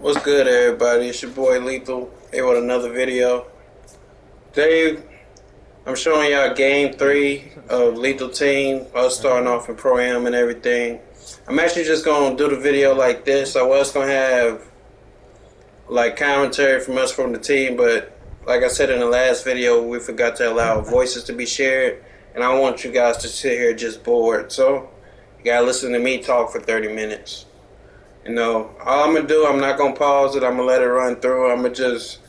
What's good, everybody? It's your boy Lethal here with another video. Today, I'm showing y'all game 3 of Lethal Team. Us starting off in Pro-Am and everything. I'm actually just going to do the video like this. I was going to have like commentary from us from the team, but like I said in the last video, we forgot to allow voices to be shared. And I want you guys to sit here just bored. So, you got to listen to me talk for 30 minutes. You know, all I'm going to do, I'm not going to pause it. I'm going to let it run through. I'm going to just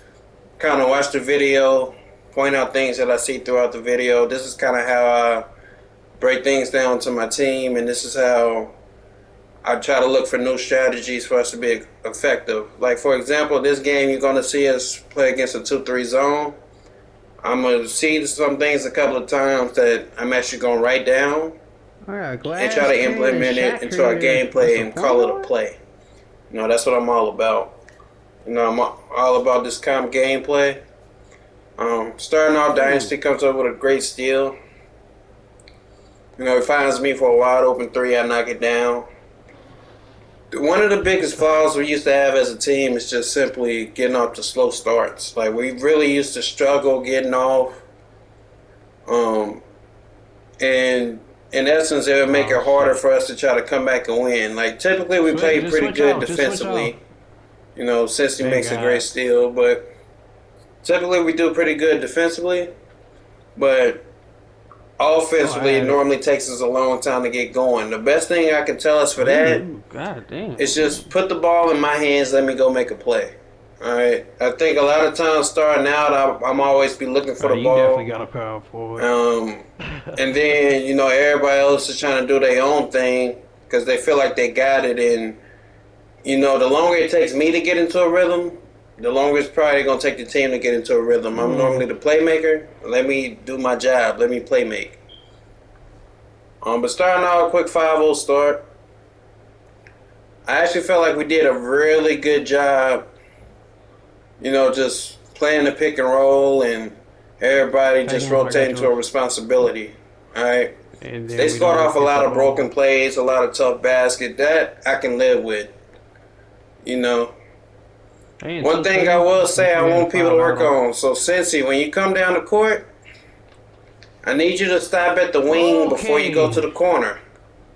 kind of watch the video, point out things that I see throughout the video. This is kind of how I break things down to my team, and this is how I try to look for new strategies for us to be effective. Like, for example, this game, you're going to see us play against a 2-3 zone. I'm going to see some things a couple of times that I'm actually going to write down and try to implement it into our gameplay and call it a play. You know, that's what I'm all about. You know, I'm all about this kind of gameplay. Starting off, Dynasty comes up with a great steal. You know, he finds me for a wide open 3, I knock it down. One of the biggest flaws we used to have as a team is just simply getting off to slow starts. Like, we really used to struggle getting off. And in essence, it would make it harder for us to try to come back and win. Like, typically we play pretty good defensively. You know, since he makes a great steal, but typically we do pretty good defensively. But offensively, it normally takes us a long time to get going. The best thing I can tell us for that is just put the ball in my hands, let me go make a play. Alright, I think a lot of times starting out, I'm always be looking for the ball. You definitely got a power forward. And then, you know, everybody else is trying to do their own thing because they feel like they got it. And, you know, the longer it takes me to get into a rhythm, the longer it's probably going to take the team to get into a rhythm. I'm normally the playmaker. Let me do my job. Let me play make. But starting out, a quick 5-0 start. I actually felt like we did a really good job, you know, just playing the pick and roll and everybody just rotating to a responsibility. All right. They scored off a lot of broken plays, a lot of tough basket. That I can live with. You know. One thing I will say I want people to work on. So, Cincy, when you come down the court, I need you to stop at the wing before you go to the corner.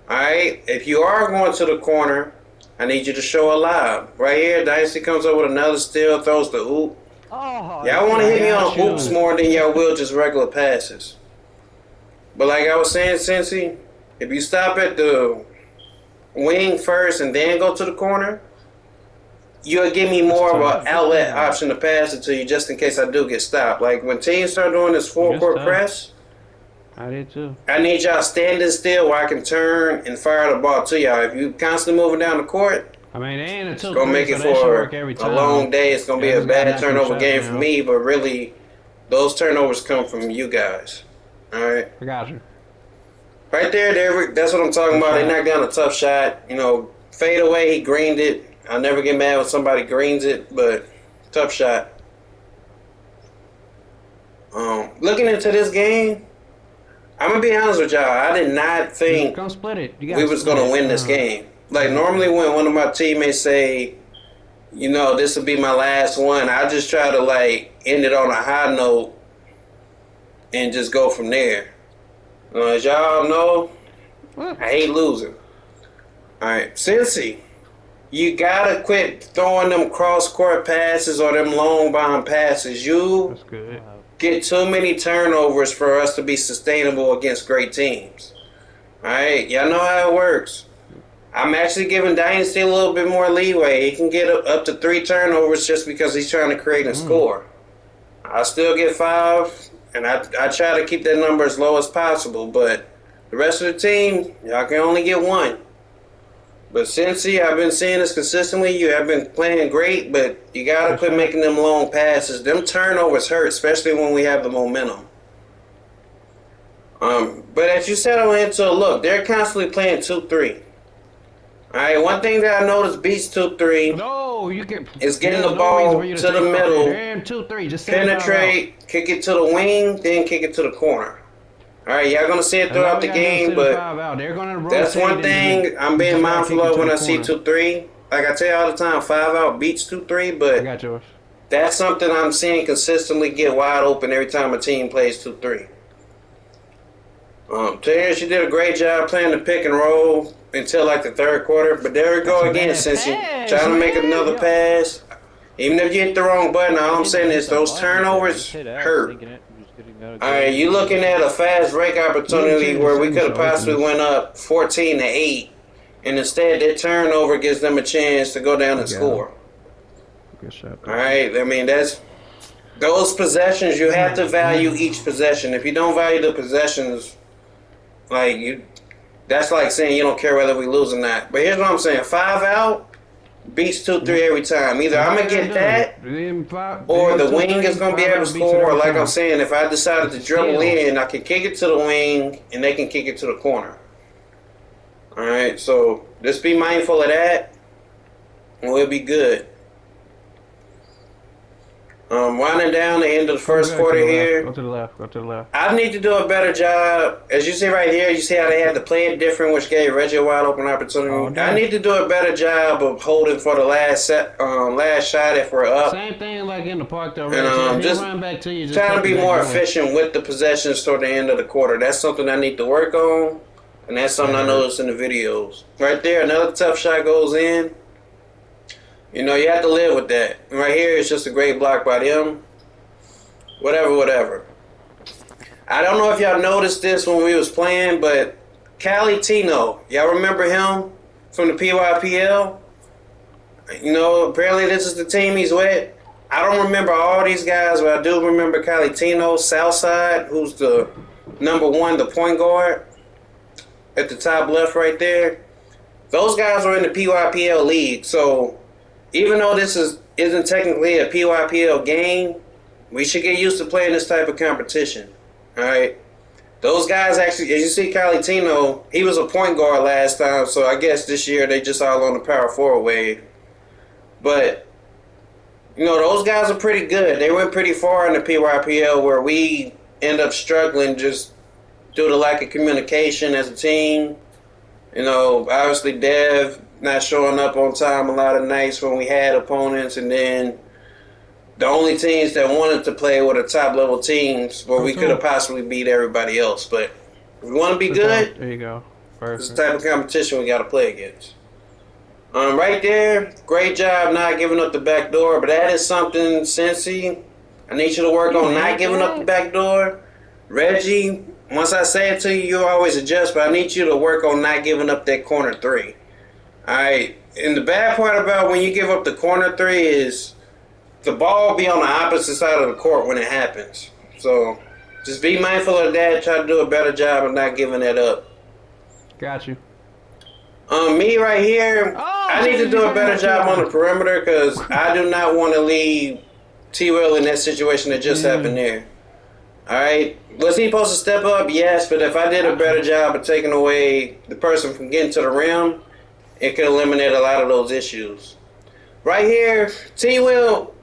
All right. If you are going to the corner, I need you to show a lob. Right here, Dicey comes up with another steal, throws the hoop. Y'all want to hit me on hoops more than y'all will just regular passes. But like I was saying, Cincy, if you stop at the wing first and then go to the corner, you'll give me more of an outlet option to pass it to you just in case I do get stopped. Like when teams start doing this full-court press, I did too. I need y'all standing still where I can turn and fire the ball to y'all. If you constantly moving down the court, I mean, it's going to make it for a long day. It's going to be a bad turnover game for me, but really, those turnovers come from you guys. All right? I got you. Right there, that's what I'm talking about. They knocked down a tough shot. You know, fade away, he greened it. I'll never get mad when somebody greens it, but tough shot. Looking into this game, I'm going to be honest with y'all. I did not think we was going to win this game. Like, normally when one of my teammates say, you know, this will be my last one, I just try to, like, end it on a high note and just go from there. As y'all know, I hate losing. All right, Cincy, you got to quit throwing them cross-court passes or them long-bound passes. You get too many turnovers for us to be sustainable against great teams. All right, y'all know how it works. I'm actually giving Dynasty a little bit more leeway. He can get up to 3 turnovers just because he's trying to create a score. I still get 5, and I try to keep that number as low as possible. But the rest of the team, y'all can only get 1. But Cincy, I've been seeing this consistently. You have been playing great, but you got to quit making them long passes. Them turnovers hurt, especially when we have the momentum. But as you settle into a look, they're constantly playing 2-3. Alright, one thing that I noticed beats 2-3 is getting the ball to the middle, penetrate, kick it to the wing, then kick it to the corner. Alright, y'all gonna see it throughout the game, but that's one thing I'm being mindful of when I see 2-3. like I tell you all the time, 5 out beats 2-3, I but got yours. that's something I'm seeing consistently get wide open every time a team plays 2-3. Taylor, she did a great job playing the pick and roll until like the third quarter. But there we go That's a again, bad since you pass, trying to make man. another pass. Even if you hit the wrong button, all I'm saying is those turnovers hurt. All right, you looking at a fast break opportunity where we could have possibly went up 14-8, and instead that turnover gives them a chance to go down and score. Good shot. All right, I mean that's those possessions. You have to value each possession. If you don't value the possessions, like you, that's like saying you don't care whether we lose or not. But here's what I'm saying: 5 out beats 2-3 every time. Either I'm gonna get that, or the wing is gonna be able to score. Or like I'm saying, if I decided to dribble in, I can kick it to the wing, and they can kick it to the corner. All right, so just be mindful of that, and we'll be good. Winding down the end of the first quarter here. Go to the left. Go to the left. I need to do a better job. As you see right here, you see how they had to play it different, which gave Reggie a wide open opportunity. I need to do a better job of holding for the last shot if we're up. Same thing like in the park though. And just run back to you. Just trying to be more efficient with the possessions toward the end of the quarter. That's something I need to work on, and that's something I noticed in the videos. Right there, another tough shot goes in. You know, you have to live with that. Right here, it's just a great block by them. Whatever. I don't know if y'all noticed this when we was playing, but Cali Tino, y'all remember him from the PYPL? You know, apparently this is the team he's with. I don't remember all these guys, but I do remember Cali Tino, Southside, who's the number 1, the point guard, at the top left right there. Those guys were in the PYPL league, so even though this isn't technically a PYPL game, we should get used to playing this type of competition. All right, those guys actually, as you see, Calitino, he was a point guard last time, so I guess this year they just all on the power forward wave. But you know, those guys are pretty good. They went pretty far in the PYPL, where we end up struggling just due to lack of communication as a team. You know, obviously Dev not showing up on time a lot of nights when we had opponents, and then the only teams that wanted to play were the top level teams where we could have possibly beat everybody else. But if we want to be good, there you go. It's the type of competition we got to play against. Right there, great job not giving up the back door, but that is something, Cincy, I need you to work on not giving up the back door. Reggie, once I say it to you, you always adjust, but I need you to work on not giving up that corner 3. All right, and the bad part about when you give up the corner 3 is the ball be on the opposite side of the court when it happens. So just be mindful of that. Try to do a better job of not giving that up. Got you. Me right here, I need to do a better job on the perimeter because I do not want to leave T-Will in that situation that just happened there. All right, was he supposed to step up? Yes, but if I did a better job of taking away the person from getting to the rim, it could eliminate a lot of those issues. Right here, T-Will,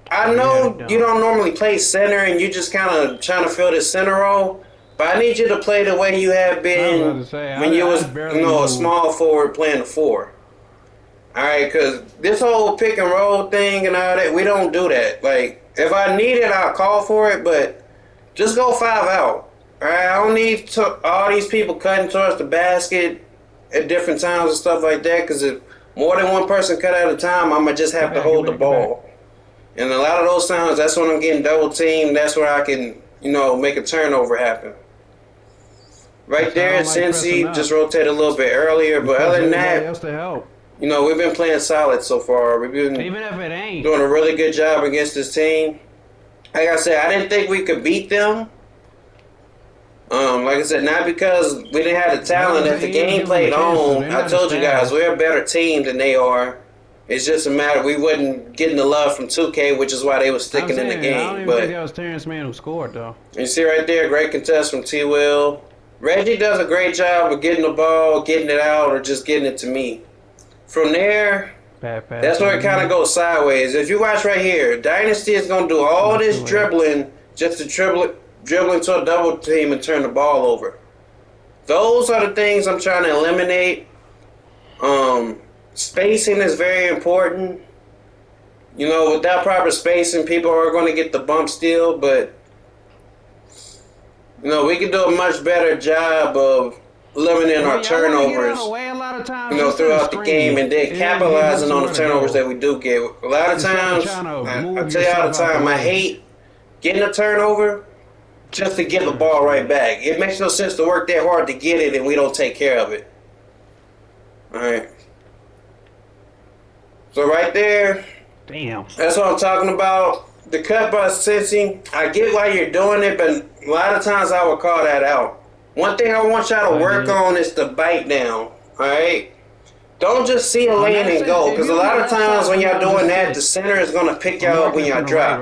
I know you don't normally play center and you just kind of trying to fill this center role, but I need you to play the way you have been when you was a small forward playing the 4. All right, because this whole pick and roll thing and all that, we don't do that. Like, if I need it, I'll call for it, but just go 5 out. All right, I don't need all these people cutting towards the basket at different times and stuff like that, because if more than one person cut at a time, I'm going to just have to hold the ball. And a lot of those times, that's when I'm getting double teamed. That's where I can, make a turnover happen. Right there, Cincy just rotated a little bit earlier, but other than that, we've been playing solid so far. We've been even if it ain't doing a really good job against this team. Like I said, I didn't think we could beat them. Like I said, not because we didn't have the talent. If the game played on, I told you guys, we're a better team than they are. It's just a matter we wasn't getting the love from 2K, which is why they was sticking in the game. I don't even think that was Terrence Mann who scored, though. You see right there, great contest from T-Will. Reggie does a great job of getting the ball, getting it out, or just getting it to me. From there, that's where it kind of goes sideways. If you watch right here, Dynasty is going to do all this dribbling just to dribble into a double team and turn the ball over. Those are the things I'm trying to eliminate. spacing is very important. You know, without proper spacing, people are going to get the bump still, but you know, we can do a much better job of limiting our turnovers, you know, throughout the game, and then capitalizing on the turnovers that we do get. A lot of times, I tell you all the time, I hate getting a turnover just to get the ball right back. It makes no sense to work that hard to get it and we don't take care of it. All right. So right there, damn. That's what I'm talking about. The cut by Cincy, I get why you're doing it, but a lot of times I would call that out. One thing I want y'all to work on is the bite down. Alright? Don't just see a lane and go, because a lot of times when y'all doing that, the center is going to pick y'all up when y'all drop.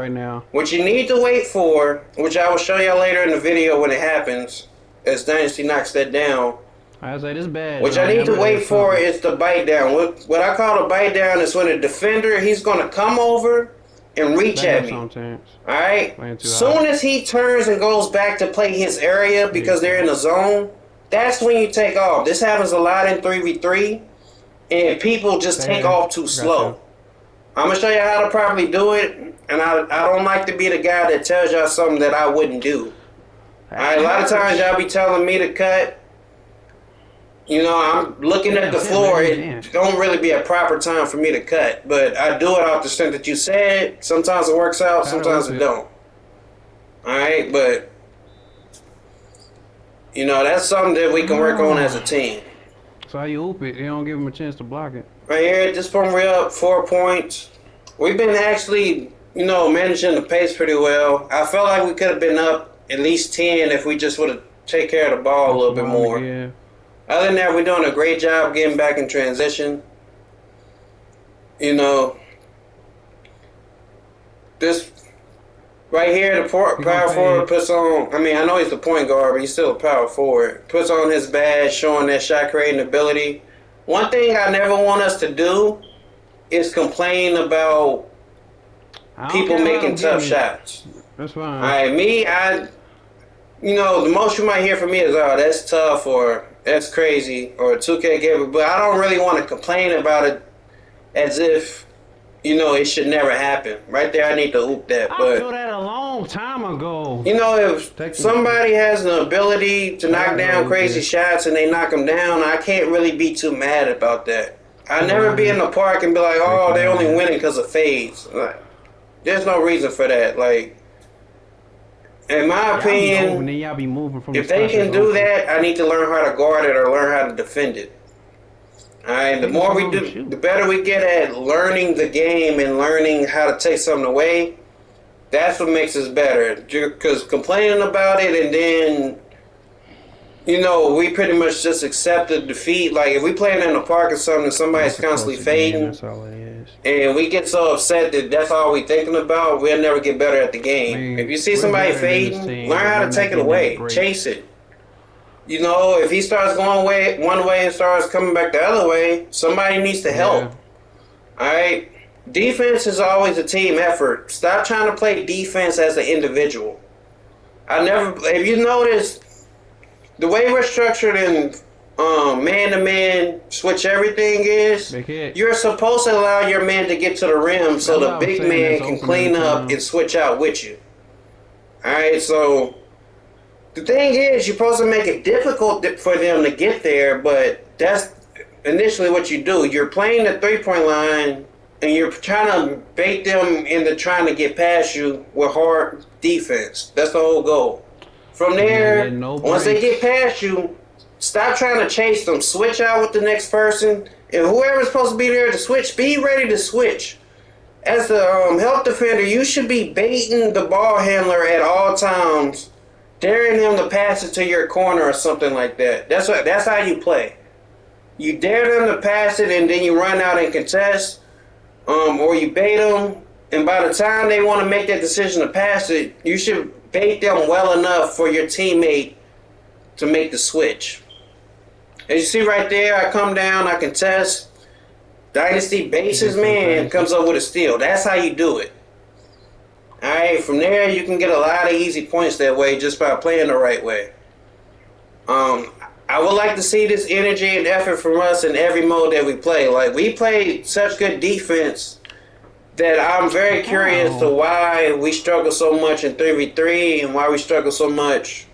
What you need to wait for, which I will show y'all later in the video when it happens, as Dynasty knocks that down. I say this bad. What I need to wait for is the bite down. What I call a bite down is when a defender, he's going to come over and reach at me. Alright? Soon as he turns and goes back to play his area because they're in the zone, that's when you take off. This happens a lot in 3v3, and people just take off too slow. I'm going to show you how to properly do it, and I don't like to be the guy that tells y'all something that I wouldn't do. Alright? A lot of times y'all be telling me to cut. You know, I'm looking at the floor. It don't really be a proper time for me to cut, but I do it off the strength that you said. Sometimes it works out, sometimes it don't. All right, but you know that's something that we can work on as a team. So how you hoop it? You don't give him a chance to block it. Right here at this point, we're up 4 points. We've been actually, you know, managing the pace pretty well. I felt like we could have been up at least 10 if we just would have take care of the ball a little bit more. Yeah. Other than that, we're doing a great job getting back in transition. You know, this right here, the power forward puts on, I mean, I know he's the point guard, but he's still a power forward. Puts on his badge, showing that shot creating ability. One thing I never want us to do is complain about people making tough shots. That's fine. All right, you know, the most you might hear from me is, oh, that's tough, or that's crazy, or 2K gave it, but I don't really want to complain about it as if, you know, it should never happen. Right there, I need to hoop that. But I feel that a long time ago. You know, if somebody has the ability to knock down crazy shots and they knock them down, I can't really be too mad about that. I never be in the park and be like, oh, they're only winning because of fades. Like, there's no reason for that. Like, in my opinion, if they can do that, I need to learn how to guard it or learn how to defend it. Alright, the more we do, the better we get at learning the game and learning how to take something away. That's what makes us better. Because complaining about it and then, you know, we pretty much just accept the defeat. Like, if we playing in the park or something and somebody's constantly fading, that's all it is. And we get so upset that that's all we thinking about, we'll never get better at the game. If you see somebody fading, learn how to take it away. Chase it. You know, if he starts going one way and starts coming back the other way, somebody needs to help. Alright? Defense is always a team effort. Stop trying to play defense as an individual. If you notice, the way we're structured in man-to-man switch everything is, you're supposed to allow your man to get to the rim so the big man can clean up and switch out with you. Alright, so the thing is, you're supposed to make it difficult for them to get there, but that's initially what you do. You're playing the three-point line, and you're trying to bait them into trying to get past you with hard defense. That's the whole goal. From there, once they get past you, stop trying to chase them. Switch out with the next person, and whoever's supposed to be there to switch, be ready to switch. As the help defender, you should be baiting the ball handler at all times, daring him to pass it to your corner or something like that. That's how you play. You dare them to pass it and then you run out and contest, or you bait them, and by the time they want to make that decision to pass it, you should bait them well enough for your teammate to make the switch. As you see right there, I come down, I contest. Dynasty baits his man, comes up with a steal. That's how you do it. Alright, from there you can get a lot of easy points that way just by playing the right way. I I would like to see this energy and effort from us in every mode that we play. Like, we played such good defense that I'm very curious to why we struggle so much in 3v3 and why we struggle so much,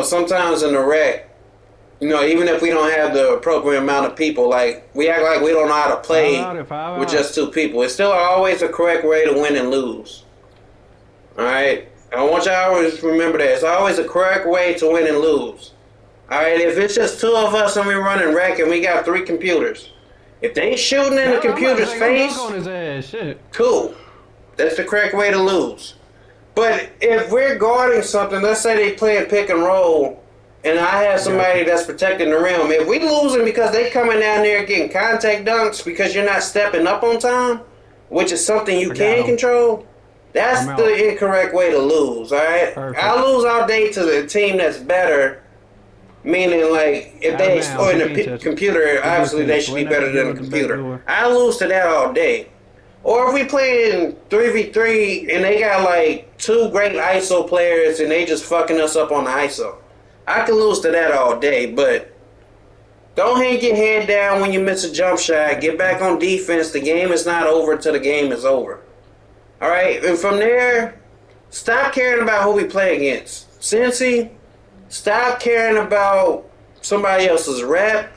sometimes in the rec. Even if we don't have the appropriate amount of people, like, we act like we don't know how to play with just 2 people. It's still always a correct way to win and lose. Alright? I want y'all to always remember that. It's always a correct way to win and lose. Alright, if it's just 2 of us and we running rec and we got 3 computers, if they shooting in the computer's face, on his ass. Shit. cool. That's the correct way to lose. But if we're guarding something, let's say they playing pick and roll, and I have somebody that's protecting the rim. If we losing because they coming down there getting contact dunks because you're not stepping up on time, which is something you can control, that's the incorrect way to lose, alright? I lose all day to the team that's better. Meaning, like, if they exploit the computer, obviously they should be better than the computer. I lose to that all day. Or if we play in 3v3 and they got, like, 2 great ISO players and they just fucking us up on the ISO. I can lose to that all day, but don't hang your head down when you miss a jump shot. Get back on defense. The game is not over till the game is over. Alright? And from there, stop caring about who we play against. Cincy, stop caring about somebody else's rep.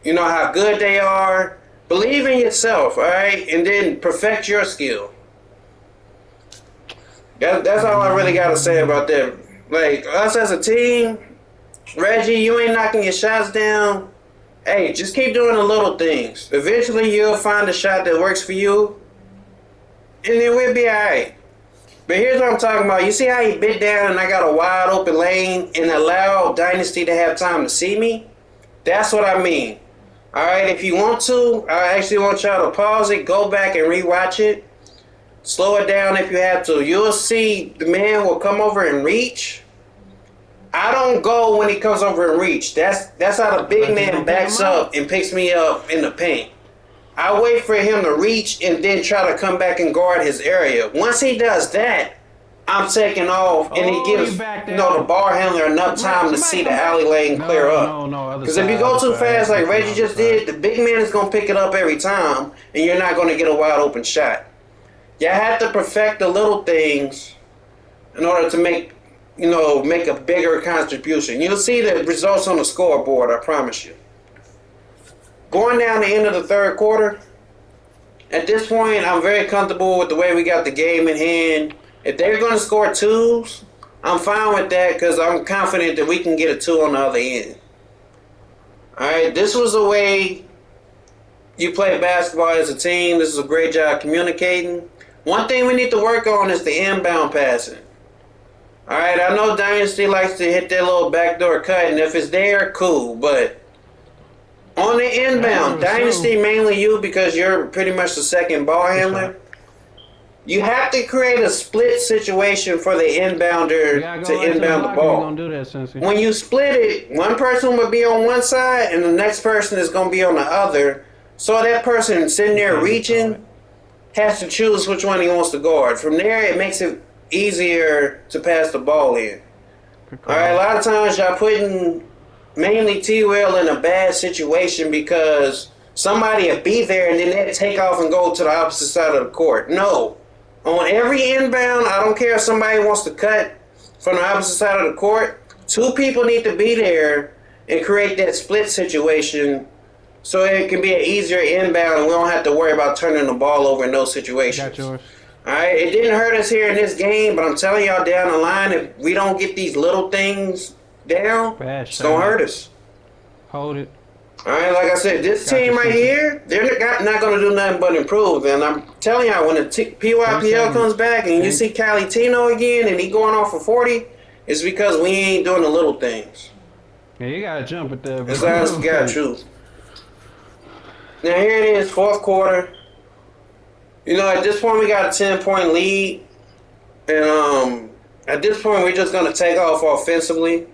How good they are. Believe in yourself, alright? And then perfect your skill. That's all I really got to say about that. Like, us as a team, Reggie, you ain't knocking your shots down. Hey, just keep doing the little things. Eventually, you'll find a shot that works for you. And then we'll be alright. But here's what I'm talking about. You see how he bit down and I got a wide open lane and allowed Dynasty to have time to see me? That's what I mean. Alright, if you want to, I actually want y'all to pause it, go back and rewatch it. Slow it down if you have to. You'll see the man will come over and reach. I don't go when he comes over and reach. That's how the big man backs up and picks me up in the paint. I wait for him to reach and then try to come back and guard his area. Once he does that, I'm taking off and he gives the ball handler enough time to see the alley lane clear up. Because if you go too fast like Reggie just did, the big man is going to pick it up every time and you're not going to get a wide open shot. You have to perfect the little things in order to make a bigger contribution. You'll see the results on the scoreboard, I promise you. Going down the end of the third quarter, at this point, I'm very comfortable with the way we got the game in hand. If they're going to score 2s, I'm fine with that because I'm confident that we can get a 2 on the other end. Alright, this was the way you play basketball as a team. This is a great job communicating. One thing we need to work on is the inbound passing. Alright, I know Dynasty likes to hit that little backdoor cut, and if it's there, cool, but on the inbound, Dynasty, mainly you because you're pretty much the second ball handler. You have to create a split situation for the inbounder to inbound the ball. When you split it, one person will be on one side and the next person is going to be on the other. So that person sitting there reaching has to choose which one he wants to guard. From there, it makes it easier to pass the ball in. Alright, a lot of times y'all putting mainly T-Will in a bad situation because somebody will be there and then they take off and go to the opposite side of the court. No. On every inbound, I don't care if somebody wants to cut from the opposite side of the court, 2 people need to be there and create that split situation so it can be an easier inbound and we don't have to worry about turning the ball over in those situations. Got yours. Alright, it didn't hurt us here in this game, but I'm telling y'all down the line, if we don't get these little things down, it's going to hurt us. Hold it. Alright, like I said, this team right here, they're not going to do nothing but improve. And I'm telling y'all, when the PYPL comes back and you see Cali Tino again and he going off for 40, it's because we ain't doing the little things. Yeah, you got to jump at that. It's honest to God truth. Now here it is, fourth quarter. At this point we got a 10-point lead. And at this point we're just going to take off offensively.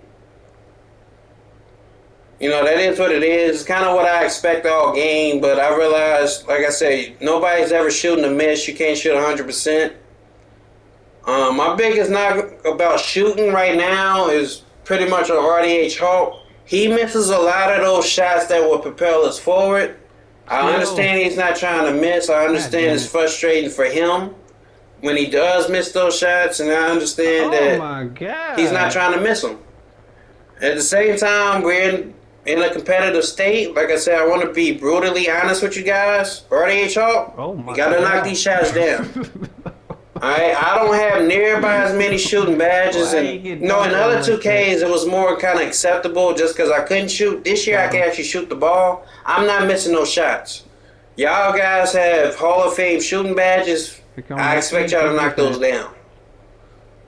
That is what it is. It's kind of what I expect all game, but I realized, like I say, nobody's ever shooting a miss. You can't shoot 100%. My biggest knock about shooting right now is pretty much on RDH Hawk, he misses a lot of those shots that will propel us forward. I understand he's not trying to miss. I understand it's frustrating for him when he does miss those shots, and I understand that he's not trying to miss them. At the same time, we're in a competitive state. Like I said, I want to be brutally honest with you guys. RDH Hawk, you got to knock these shots down. Alright, I don't have nearby as many shooting badges, and in other 2Ks it was more kind of acceptable just because I couldn't shoot. This year I can actually shoot the ball. I'm not missing no shots. Y'all guys have Hall of Fame shooting badges. I expect y'all to knock those down.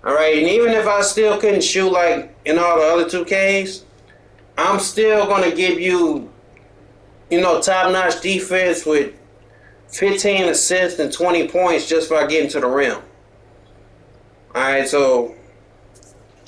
Alright, and even if I still couldn't shoot like in all the other 2Ks, I'm still going to give you, top-notch defense with 15 assists and 20 points just by getting to the rim. Alright, so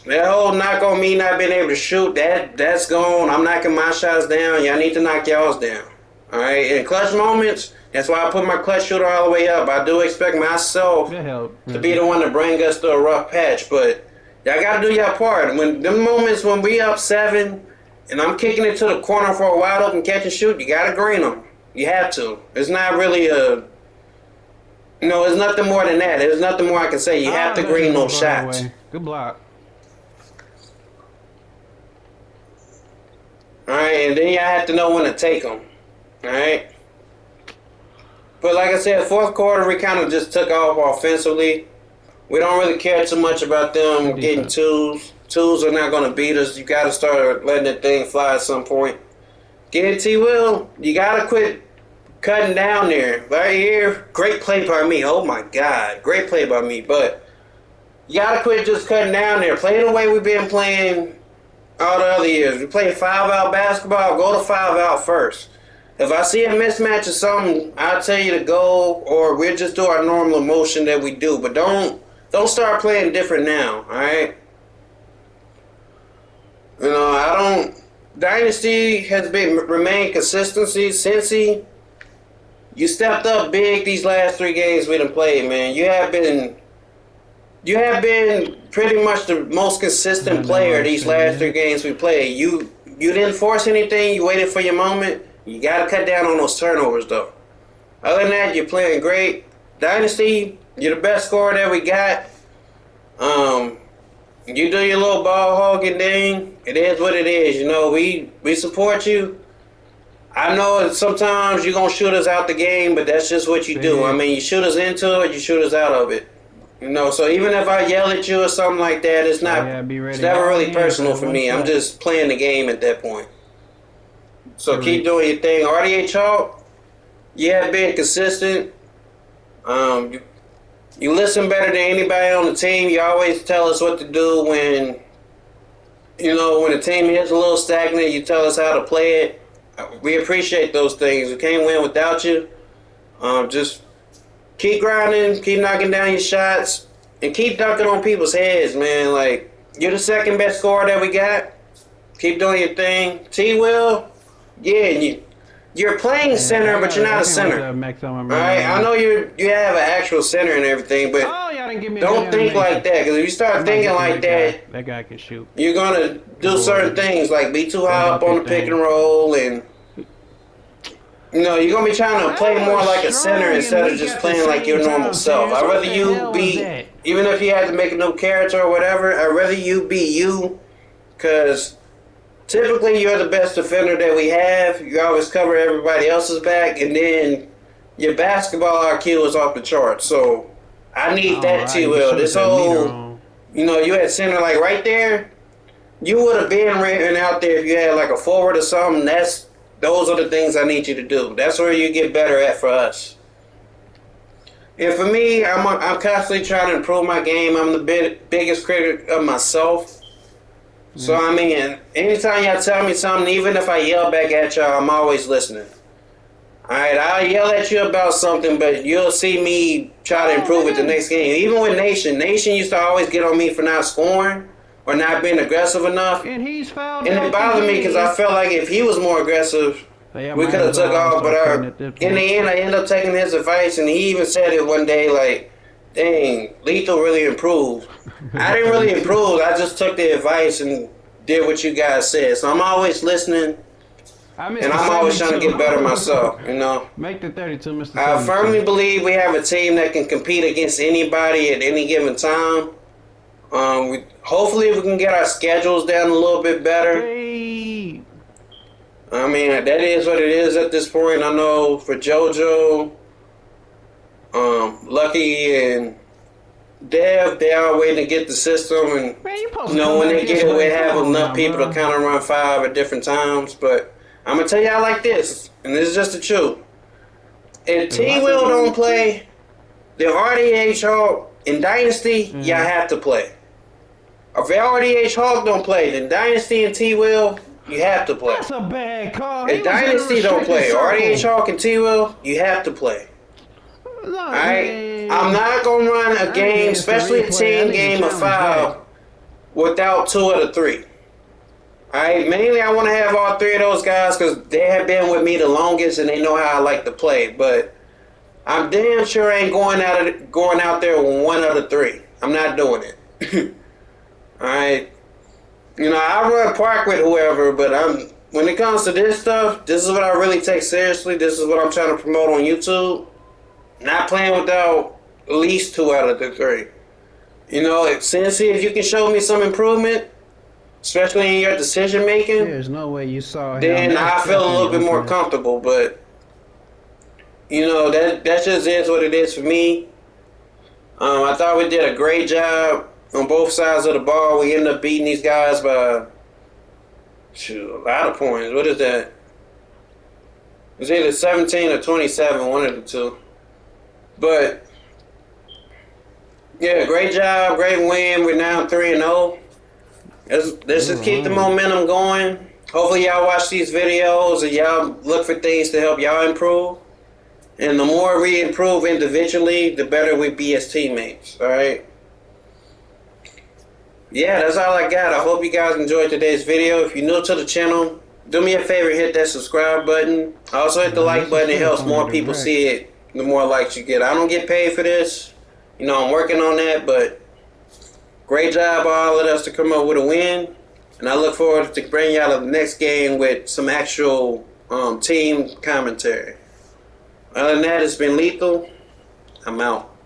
that whole knock on me not being able to shoot, that's gone. I'm knocking my shots down. Y'all need to knock y'all's down. Alright, in clutch moments, that's why I put my clutch shooter all the way up. I do expect myself to be the one to bring us through a rough patch, but y'all got to do your part. When them moments when we up 7 and I'm kicking it to the corner for a wide open catch and shoot, you got to green them. You have to. It's not really it's nothing more than that. There's nothing more I can say. You have to green those shots. Good block. Alright, and then you have to know when to take them. Alright? But like I said, fourth quarter, we kind of just took off offensively. We don't really care too much about them getting twos. Twos are not going to beat us. You got to start letting that thing fly at some point. Get T-Will, you got to quit cutting down there. Right here, great play by me. Oh my God, great play by me. But you got to quit just cutting down there. Play the way we've been playing all the other years. We play 5-out basketball, go to 5-out first. If I see a mismatch or something, I'll tell you to go, or we'll just do our normal motion that we do. But don't start playing different now, all right? Dynasty has remained consistency. Cincy, you stepped up big these last 3 games we done played, man. You have been pretty much the most consistent player these last 3 games we played. You didn't force anything. You waited for your moment. You got to cut down on those turnovers, though. Other than that, you're playing great. Dynasty, you're the best scorer that we got. You do your little ball hogging thing. It is what it is. We support you. I know that sometimes you're going to shoot us out the game, but that's just what you do. I mean, you shoot us into it, you shoot us out of it. So even if I yell at you or something like that, it's never really personal for me. I'm just playing the game at that point. So keep doing your thing. RDH Hawk, you have been consistent. You listen better than anybody on the team. You always tell us what to do when the team is a little stagnant. You tell us how to play it. We appreciate those things. We can't win without you. Just keep grinding, keep knocking down your shots, and keep dunking on people's heads, man. Like, you're the second best scorer that we got. Keep doing your thing. T-Will, yeah, you're playing center, but you're not a center. All right, I know you have an actual center and everything, but don't think like that. Because if you start thinking like that guy can shoot. You're gonna do certain things like be too high up on the pick and roll, and you're gonna be trying to play more like a center instead of just playing like your normal self. I'd rather you be, even if you had to make a new character or whatever, I'd rather you be you, because typically, you're the best defender that we have. You always cover everybody else's back, and then your basketball IQ is off the charts. So I need that T-Will. This whole, you had center like right there. You would have been written out there if you had like a forward or something. Those are the things I need you to do. That's where you get better at for us. And for me, I'm constantly trying to improve my game. I'm the biggest critic of myself. So, I mean, anytime y'all tell me something, even if I yell back at y'all, I'm always listening. Alright, I'll yell at you about something, but you'll see me try to improve it the next game. Even with Nation used to always get on me for not scoring or not being aggressive enough. And it bothered me because I felt like if he was more aggressive, we could have took off. But in the end, I ended up taking his advice, and he even said it one day, like, dang, Lethal really improved. I didn't really improve. I just took the advice and did what you guys said. So I'm always listening, I missed and the I'm always trying to 72. get better myself. You know. Make the 32, Mr. I 72. firmly believe we have a team that can compete against anybody at any given time. Hopefully we can get our schedules down a little bit better. Hey. I mean, that is what it is at this point. I know for JoJo, Lucky and Dev, they are waiting to get the system, and Man, you supposed you to know come when back they this get it, we way. have Come on enough now, people bro. to kind of run 5 at different times. But I'm gonna tell y'all like this, and this is just the truth. If T Will don't play, the RDH Hawk in Dynasty, y'all have to play. If RDH Hawk don't play, then Dynasty and T Will, you have to play. That's a bad call. He If was in a Dynasty don't play, restricted RDH circle. Hawk and T Will, you have to play. Look, Alright? man. I'm not gonna run a need game, this to especially a replay. I team need to game of challenge 5, without 2 of the 3. Alright, mainly I want to have all 3 of those guys because they have been with me the longest and they know how I like to play. But I'm damn sure I ain't going out there with 1 of the 3. I'm not doing it. Alright, you know I run park with whoever, but when it comes to this stuff, this is what I really take seriously. This is what I'm trying to promote on YouTube. Not playing without at least 2 out of the 3. You know, see if you can show me some improvement, especially in your decision making, There's no way you saw him. then I That's feel a little bit definitely more unfair. comfortable. But you know that just is what it is for me. I thought we did a great job on both sides of the ball. We ended up beating these guys by a lot of points. What is that? It's either 17 or 27, one of the two. But yeah, great job, great win. We're now 3-0. Let's just keep the momentum going. Hopefully y'all watch these videos and y'all look for things to help y'all improve. And the more we improve individually, the better we be as teammates. Alright? Yeah, that's all I got. I hope you guys enjoyed today's video. If you're new to the channel, do me a favor, hit that subscribe button. Also hit the like button. It helps more people see it. The more likes you get. I don't get paid for this. You know, I'm working on that, but great job all of us to come up with a win. And I look forward to bringing y'all the next game with some actual team commentary. Other than that, it's been Lethal. I'm out.